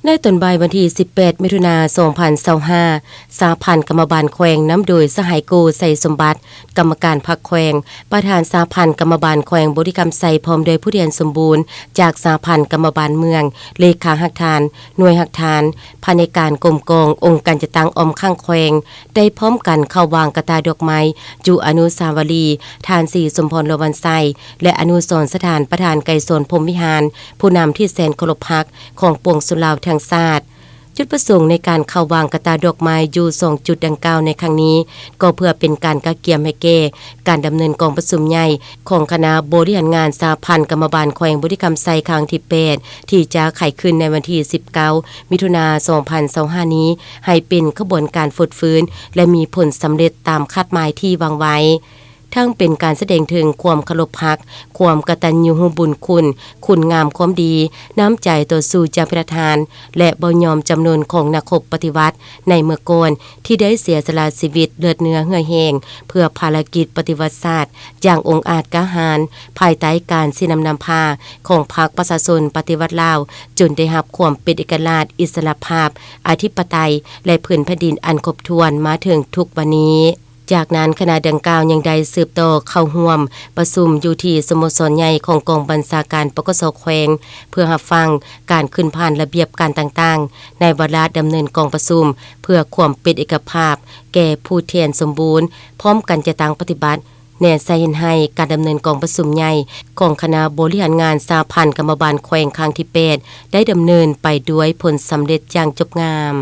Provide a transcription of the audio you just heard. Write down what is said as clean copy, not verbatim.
ในตอนบ่ายวันที่18มิถุนายน2025สาพันธ์กรรมบาลแขวงน้ำโดยสหายโกใส่สมบัติกรรมการพรรคแขวงประธานสาพันธ์กรรมบาลแขวงบริกรรมใส่พร้อมโดยผู้เรียนสมบูรณ์จากสาพันธ์กรรมบาลเมืองเลขาหักฐานหน่วยหักฐานภายในการกรมกององค์การจัดตั้งออมข้างแขวงได้พร้อมกันเข้าวางกระตายดอกไม้จุอนุสาวรีย์ทานสีสมพรโลวันไซและอนุสรณ์สถานประธานไกรสนพรหมวิหารผู้นำที่แสนเคารพรักของปวงสุลาวทางชาติจุดประสงค์ในการเข้าวางกระตาดอกไม้อยู่2จุดดังกล่าวในครั้งนี้ก็เพื่อเป็นการกะเกียมให้แก่การดำเนินกองประชุมใหญ่ของคณะบริหารงานสาพันธ์กรรมบาลแขวงบริกรรมไซครั้งที่8ที่จะไขขึ้นในวันที่19มิถุนายน2025นี้ให้เป็นขบวนการฝึกฟื้นและมีผลสำเร็จตามคาดหมายที่วางไว้ทั้งเป็นการแสดงถึงความเคารพรักความกตัญญูบุญคุณงามความดีน้ำใจต่อสู่เจ้าประธานและบ่ยอมจำนวนของนักรบปฏิวัติในเมื่อก่อนที่ได้เสียสละชีวิตเลือดเนื้อเหื่อแห้งเพื่อภารกิจปฏิวัติศาสตร์อย่างองค์อาจกล้าหาญภายใต้การสินำพาของพรรคประชาชนปฏิวัติลาวจนได้รับความเป็นเอกราชอิสรภาพอธิปไตยและพื้นแผ่นดินอันครบถ้วนมาถึงทุกวันนี้จากนั้นคณะดังกล่าวยังได้สืบต่อเข้าร่วมประชุมอยู่ที่สโมสรใหญ่ของกองบัญชาการปกสแขวงเพื่อรับฟังการขึ้นผ่านระเบียบการต่างๆในวาระดำเนินกองประชุมเพื่อความเป็นเอกภาพแก่ผู้แทนสมบูรณ์พร้อมกันจะตั้งปฏิบัติแน่ใจเห็นให้การดำเนินกองประชุมใหญ่ของคณะบริหารงานสาพันธ์กรรมบาลแขวงครั้งที่8ได้ดำเนินไปด้วยผลสำเร็จอย่างจบงาม